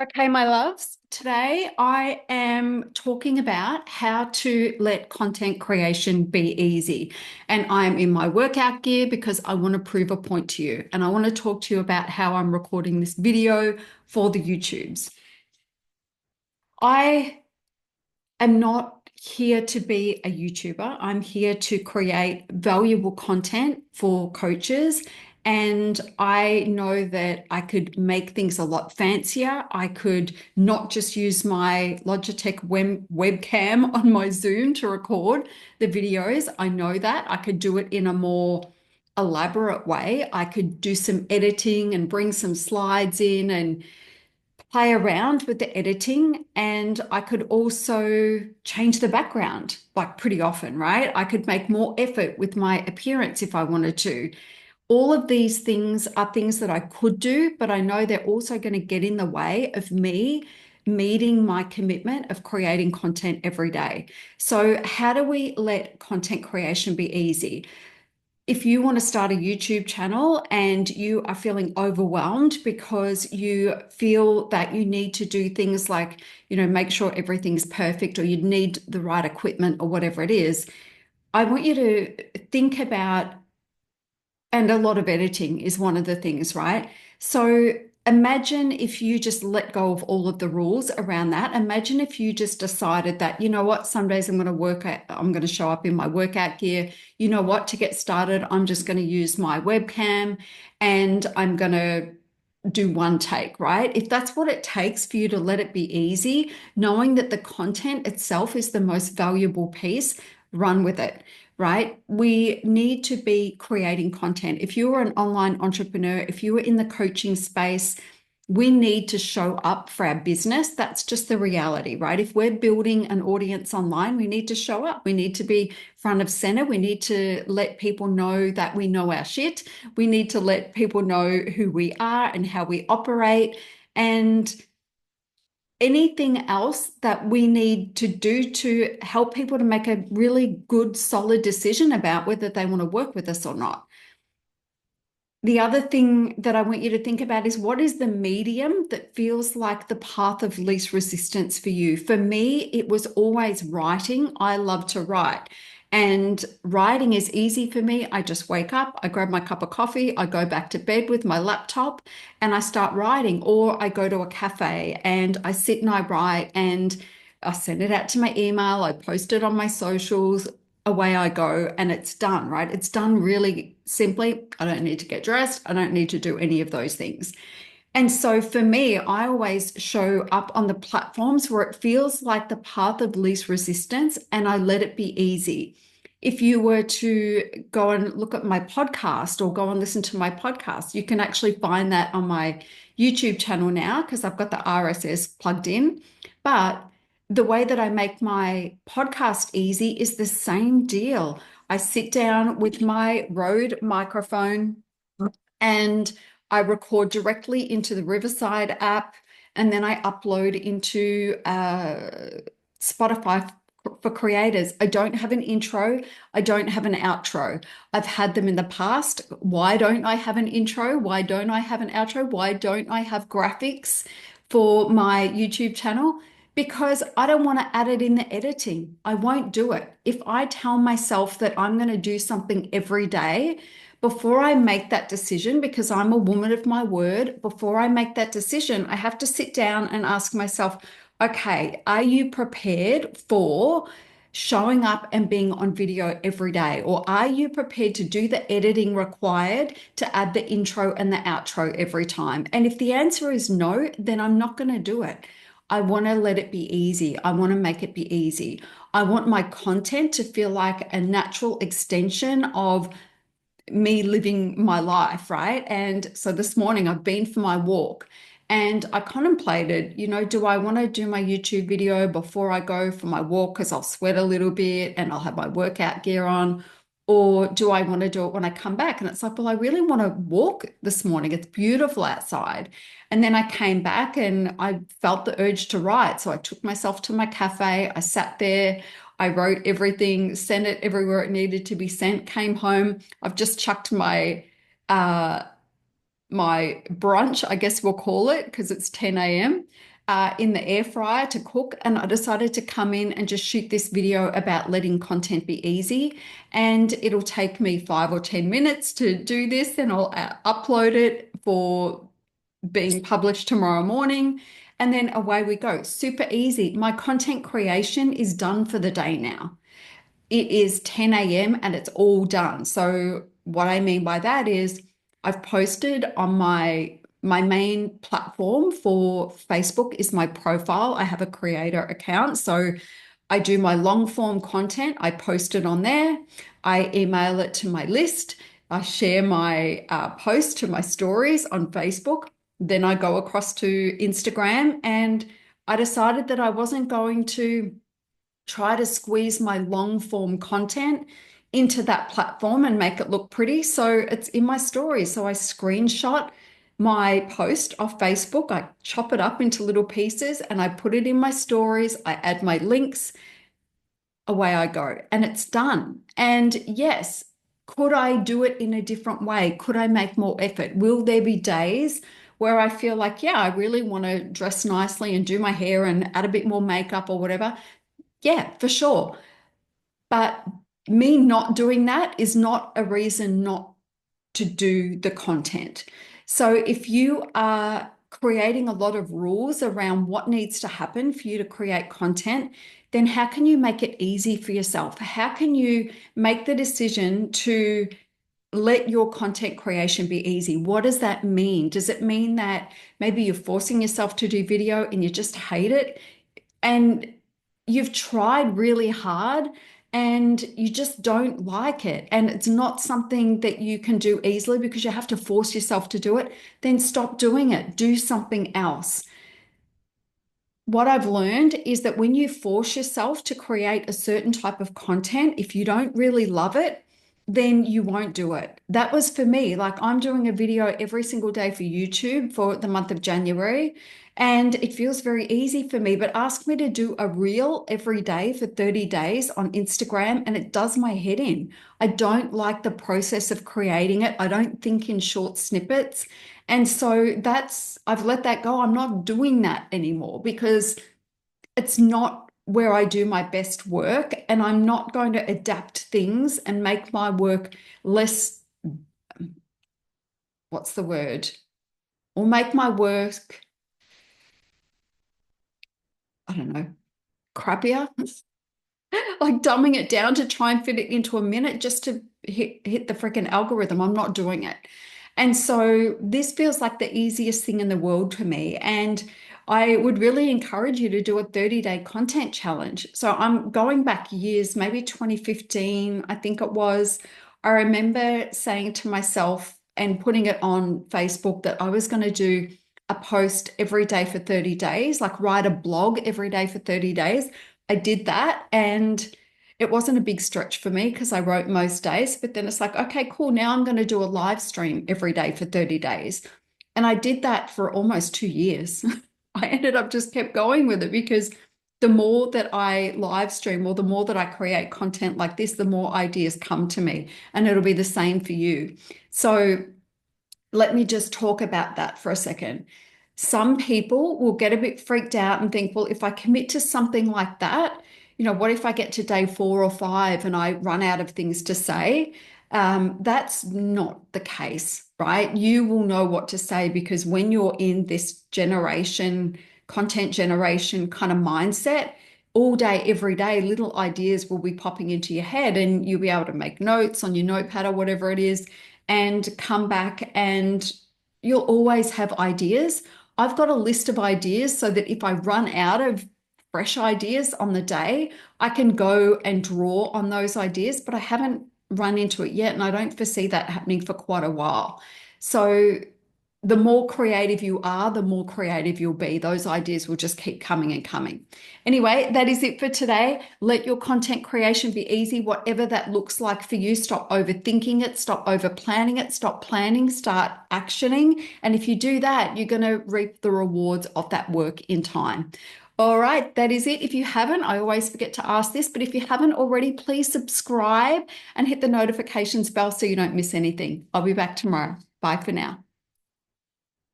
Okay, my loves, today I am talking about how to let content creation be easy. And I'm in my workout gear because I want to prove a point to you. And I want to talk to you about how I'm recording this video for the YouTubes. I am not here to be a YouTuber. I'm here to create valuable content for coaches. And I know that I could make things a lot fancier. I could not just use my Logitech webcam on my Zoom to record the videos. I know that. I could do it in a more elaborate way. I could do some editing and bring some slides in and play around with the editing, and I could also change the background like pretty often, right? I could make more effort with my appearance if I wanted to. All of these things are things that I could do, but I know they're also going to get in the way of me meeting my commitment of creating content every day. So, how do we let content creation be easy? If you want to start a YouTube channel and you are feeling overwhelmed because you feel that you need to do things like, make sure everything's perfect or you need the right equipment or whatever it is, I want you to think about, and a lot of editing is one of the things, right? So imagine if you just let go of all of the rules around that. Imagine if you just decided that, you know what, some days I'm going to show up in my workout gear. You know what, to get started, I'm just going to use my webcam and I'm going to do one take, right? If that's what it takes for you to let it be easy, knowing that the content itself is the most valuable piece, run with it, right? We need to be creating content. If you're an online entrepreneur, if you are in the coaching space, we need to show up for our business. That's just the reality, right? If we're building an audience online, we need to show up. We need to be front of center. We need to let people know that we know our shit. We need to let people know who we are and how we operate. And anything else that we need to do to help people to make a really good, solid decision about whether they want to work with us or not. The other thing that I want you to think about is, what is the medium that feels like the path of least resistance for you? For me, it was always writing. I love to write. And writing is easy for me. I just wake up, I grab my cup of coffee, I go back to bed with my laptop and I start writing. Or I go to a cafe and I sit and I write and I send it out to my email, I post it on my socials, away I go, and it's done, right? It's done really simply. I don't need to get dressed. I don't need to do any of those things. And so for me, I always show up on the platforms where it feels like the path of least resistance and I let it be easy. If you were to go and look at my podcast or go and listen to my podcast, you can actually find that on my YouTube channel now because I've got the RSS plugged in. But the way that I make my podcast easy is the same deal. I sit down with my Rode microphone and I record directly into the Riverside app, and then I upload into Spotify for creators. I don't have an intro. I don't have an outro. I've had them in the past. Why don't I have an intro? Why don't I have an outro? Why don't I have graphics for my YouTube channel? Because I don't want to add it in the editing. I won't do it. If I tell myself that I'm going to do something every day, before I make that decision, because I'm a woman of my word, before I make that decision, I have to sit down and ask myself, okay, are you prepared for showing up and being on video every day? Or are you prepared to do the editing required to add the intro and the outro every time? And if the answer is no, then I'm not going to do it. I want to let it be easy. I want to make it be easy. I want my content to feel like a natural extension of me living my life, right? And so this morning I've been for my walk and I contemplated, do I want to do my YouTube video before I go for my walk because I'll sweat a little bit and I'll have my workout gear on? Or do I want to do it when I come back? And it's like, well, I really want to walk this morning. It's beautiful outside. And then I came back and I felt the urge to write. So I took myself to my cafe. I sat there. I wrote everything, sent it everywhere it needed to be sent, came home. I've just chucked uh, my brunch, I guess we'll call it, because it's 10 a.m. In the air fryer to cook. And I decided to come in and just shoot this video about letting content be easy. And it'll take me 5 or 10 minutes to do this. Then I'll upload it for being published tomorrow morning. And then away we go. Super easy. My content creation is done for the day now. It is 10 a.m. and it's all done. So what I mean by that is I've posted on my main platform for Facebook is my profile. I have a creator account. So I do my long form content. I post it on there. I email it to my list. I share my post to my stories on Facebook. Then I go across to Instagram, and I decided that I wasn't going to try to squeeze my long form content into that platform and make it look pretty. So it's in my stories. So I screenshot my post off Facebook, I chop it up into little pieces and I put it in my stories. I add my links, away I go, and it's done. And yes, could I do it in a different way? Could I make more effort? Will there be days where I feel like, yeah, I really want to dress nicely and do my hair and add a bit more makeup or whatever? Yeah, for sure. But me not doing that is not a reason not to do the content. So if you are creating a lot of rules around what needs to happen for you to create content, then how can you make it easy for yourself? How can you make the decision to let your content creation be easy? What does that mean? Does it mean that maybe you're forcing yourself to do video and you just hate it? And you've tried really hard and you just don't like it, and it's not something that you can do easily because you have to force yourself to do it, then stop doing it. Do something else. What I've learned is that when you force yourself to create a certain type of content, if you don't really love it, then you won't do it. That was for me. Like, I'm doing a video every single day for YouTube for the month of January, and it feels very easy for me. But ask me to do a reel every day for 30 days on Instagram, and it does my head in. I don't like the process of creating it. I don't think in short snippets. And so I've let that go. I'm not doing that anymore because it's not where I do my best work, and I'm not going to adapt things and make my work less, what's the word? Or make my work, I don't know, crappier. Like dumbing it down to try and fit it into a minute just to hit the freaking algorithm. I'm not doing it. And so this feels like the easiest thing in the world for me. And I would really encourage you to do a 30-day content challenge. So I'm going back years, maybe 2015, I think it was. I remember saying to myself and putting it on Facebook that I was going to do a post every day for 30 days, like write a blog every day for 30 days. I did that, and it wasn't a big stretch for me because I wrote most days, but then it's like, okay, cool. Now I'm going to do a live stream every day for 30 days. And I did that for almost 2 years. I ended up just kept going with it because the more that I live stream or the more that I create content like this, the more ideas come to me, and it'll be the same for you. So let me just talk about that for a second. Some people will get a bit freaked out and think, well, if I commit to something like that, what if I get to day 4 or 5 and I run out of things to say? That's not the case, right? You will know what to say because when you're in this content generation kind of mindset, all day, every day, little ideas will be popping into your head, and you'll be able to make notes on your notepad or whatever it is and come back, and you'll always have ideas. I've got a list of ideas so that if I run out of fresh ideas on the day, I can go and draw on those ideas, but I haven't run into it yet, and I don't foresee that happening for quite a while. So the more creative you are, the more creative you'll be. Those ideas will just keep coming and coming. Anyway, that is it for today. Let your content creation be easy, whatever that looks like for you. Stop overthinking it, stop over planning it, stop planning, start actioning. And if you do that, you're going to reap the rewards of that work in time. All right, that is it. If you haven't, I always forget to ask this, but if you haven't already, please subscribe and hit the notifications bell so you don't miss anything. I'll be back tomorrow. Bye for now.